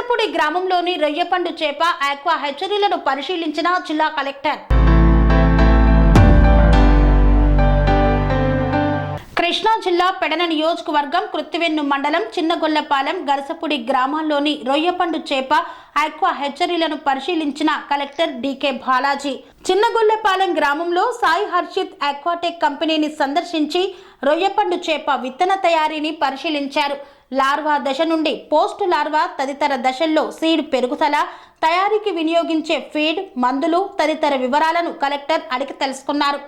గరసపూడి గ్రామంలోని రొయ్యపండు చేప ఆక్వా హెచ్చరీలను పరిశీలించిన జిల్లా కలెక్టర్. కృష్ణా జిల్లా పెడన నియోజకవర్గం కృత్తివెన్ను మండలం చిన్నగొల్లపాలెం గరసపూడి గ్రామాల్లోని రొయ్యపండు చేప ఆక్వా హెచ్చరీలను పరిశీలించిన కలెక్టర్ డికే బాలాజీ. చిన్నగొల్లపాలెం గ్రామంలో సాయి హర్షిత్ ఆక్వాటెక్ కంపెనీని సందర్శించి రొయ్యపండు చేప విత్తన తయారీని పరిశీలించారు. లార్వా దశ నుండి పోస్ట్ లార్వా తదితర దశల్లో సీడ్ పెరుగుదల, తయారీకి వినియోగించే ఫీడ్, మందులు తదితర వివరాలను కలెక్టర్ అడిగి తెలుసుకున్నారు.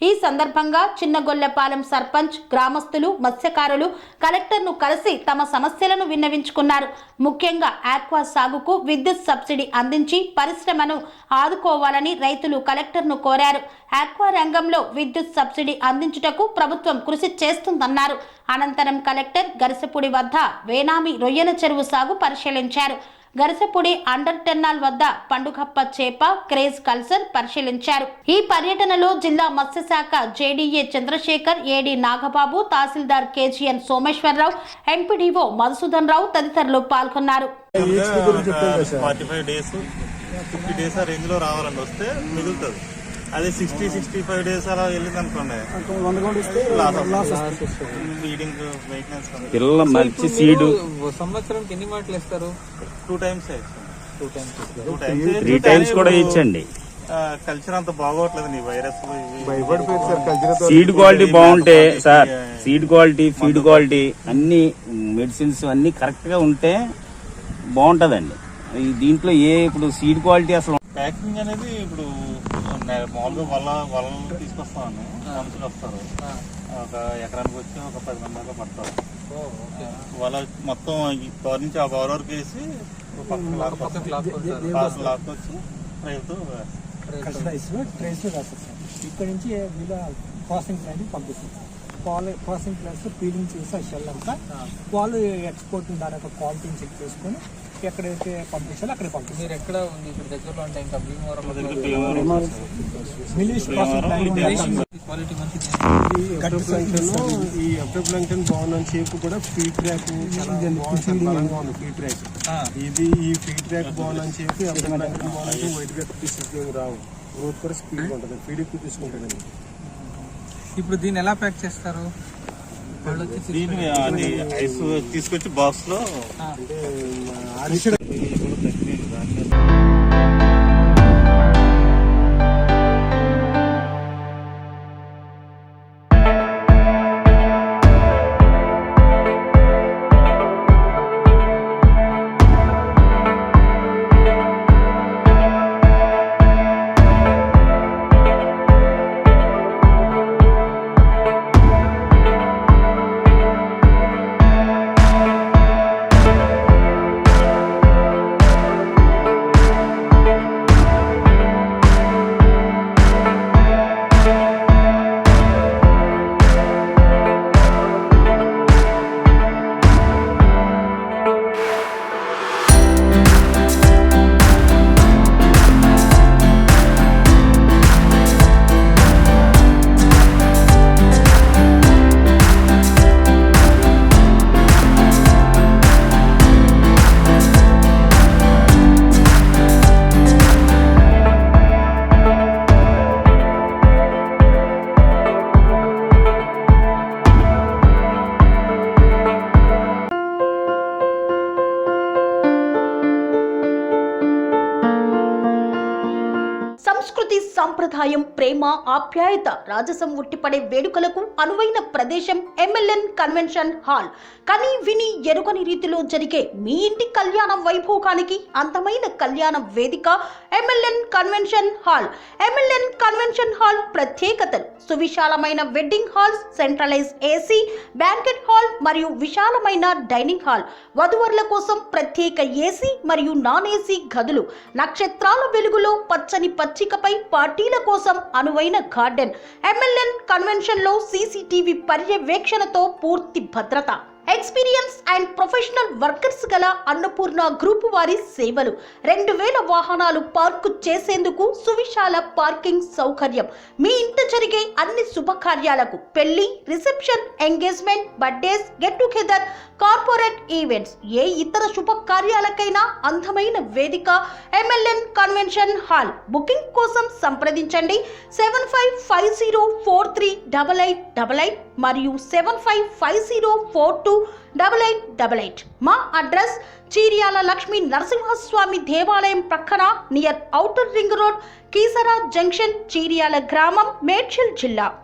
ఈ సందర్భంగా చిన్నగొల్లపాలెం సర్పంచ్, గ్రామస్తులు, మత్స్యకారులు కలెక్టర్ను కలిసి తమ సమస్యలను విన్నవించుకున్నారు. ముఖ్యంగా ఆక్వా సాగుకు విద్యుత్ సబ్సిడీ అందించి పరిశ్రమను ఆదుకోవాలని రైతులు కలెక్టర్ను కోరారు. ఆక్వా రంగంలో విద్యుత్ సబ్సిడీ అందించుటకు ప్రభుత్వం కృషి చేస్తుందన్నారు. అనంతరం కలెక్టర్ గరసపూడి వద్ద వేనామి రొయ్యల చెరువు సాగు పరిశీలించారు. గరసపూడి అండర్ టెన్నాల్ వద్ద పండుగప్ప చేప క్రేజ్ కల్చర్ పరిశీలించారు. ఈ పర్యటనలో జిల్లా మత్స్యశాఖ జేడీఏ చంద్రశేఖర్, ఏడీ నాగబాబు, తహసీల్దార్ కేజీఎన్ సోమేశ్వరరావు, ఎంపీడీఓ మధుసూదన్ రావు తదితరులు పాల్గొన్నారు. 45 days 50 days ఆ రేంజ్ లో రావాలని వస్తే మిగులుతుంది. అదే 60-65 days అలా వెళ్ళింది అనుకోండి, పిల్లల మంచి సీడ్. సంవత్సరానికి ఎన్ని మాటలు ఇస్తారు? 2 times 3 times కూడా ఇచ్చండి. కల్చర్ అంత బాగోట్లేదు. నీ వైరస్ సీడ్ క్వాలిటీ బాగుంటే sir, seed quality, feed quality అన్ని మెడిసిన్స్ అన్ని కరెక్ట్ గా ఉంటే బాగుంటదండి. దీంట్లో ఇప్పుడు సీడ్ క్వాలిటీ అసలు ప్యాకింగ్ అనేది ఇప్పుడు మామూలుగా వలలు తీసుకొస్తామని మనుషులు వస్తారు. ఒక ఎకరానికి వచ్చి ఒక 10 మంది దాకా పడతారు. వాళ్ళ మొత్తం కవర్ నుంచి ఆ కవర్ వరకు వేసి లాక్కొచ్చి రైతు ఇక్కడ నుంచి ప్రాసెసింగ్ ప్లాంట్ పంపిస్తుంది. ప్రాసెసింగ్ ప్లాంట్స్ పీలింగ్ చేసి ఆ షెల్ అంతా వాళ్ళు ఎక్స్పోర్ట్ దాని యొక్క క్వాలిటీని చెక్ చేసుకొని ఎక్కడైతే పంపించాలో అక్కడ పంపిస్తారు. మీరు ఎక్కడ ఉంది ఇక్కడ దగ్గరలో అంటే ఇంకా భీమవరం క్వాలిటీ మంచిది. ఈ అప్టోప్లాంక్టన్ బాగున్న చేపు కూడా ఫీడ్ ట్రాక్ చాలా బలంగా ఉంది. ఫీడ్ ట్రాక్ ఇది ఈ ఫీడ్ ట్రాక్ బాగున్న చేపు అప్టోప్లాంక్టన్ బాగున్న వైట్ గా తీసుకు రావు. గ్రోత్ కూడా స్పీడ్ ఉంటుంది. ఫీడ్ ఎక్కువ తీసుకుంటాడండి. ఇప్పుడు దీన్ని ఎలా ప్యాక్ చేస్తారు? ఐస్ తీసుకొచ్చి బాక్స్ లో సంప్రదాయం, ప్రేమ, ఆప్యాయత, రాజసం ఉట్టిపడే వేడుకలకు అనువైన ప్రదేశం ఎంఎల్ఎన్ కన్వెన్షన్ హాల్. కని విని ఎరుగని రీతిలో జరిగే మీ ఇంటి కళ్యాణ వైభోగానికి అందమైన కళ్యాణ వేదిక MLN convention hall. MLN convention hall ప్రత్యేకతలు: సువిశాలమైన wedding halls, centralise AC, banquet hall మరియు విశాలమైన డైనింగ్ హాల్, వధువరుల కోసం ప్రత్యేక ఏసీ మరియు నాన్ ఏసీ గదులు, నక్షత్రాల వెలుగులో పచ్చని పచ్చికపై పార్టీల కోసం అనువైన గార్డెన్. ఎంఎల్ఎన్ కన్వెన్షన్ లో సీసీటీవీ పర్యవేక్షణతో పూర్తి భద్రత. ఎక్స్పీరియన్స్ అండ్ ప్రొఫెషనల్ వర్కర్స్ గల అన్నపూర్ణ గ్రూప్ వారి సేవలు. 2000 వాహనాలు పార్కు చేసేందుకు సువిశాల పార్కింగ్ సౌకర్యం. మీ ఇంట జరిగే అన్ని శుభకార్యాలకు, పెళ్లి, reception, engagement, birthdays, get together, corporate events, ఏ ఇతర శుభకార్యాలకైనా అందమైన వేదిక MLN కన్వెన్షన్ హాల్. బుకింగ్ కోసం సంప్రదించండి 7550438888 మరియు 7550428888. మా అడ్రస్ చీర్యాల లక్ష్మీ నరసింహస్వామి దేవాలయం ప్రక్కన near outer ring road, Keesara junction, Cheeryal గ్రామం, మేడ్చల్ జిల్లా.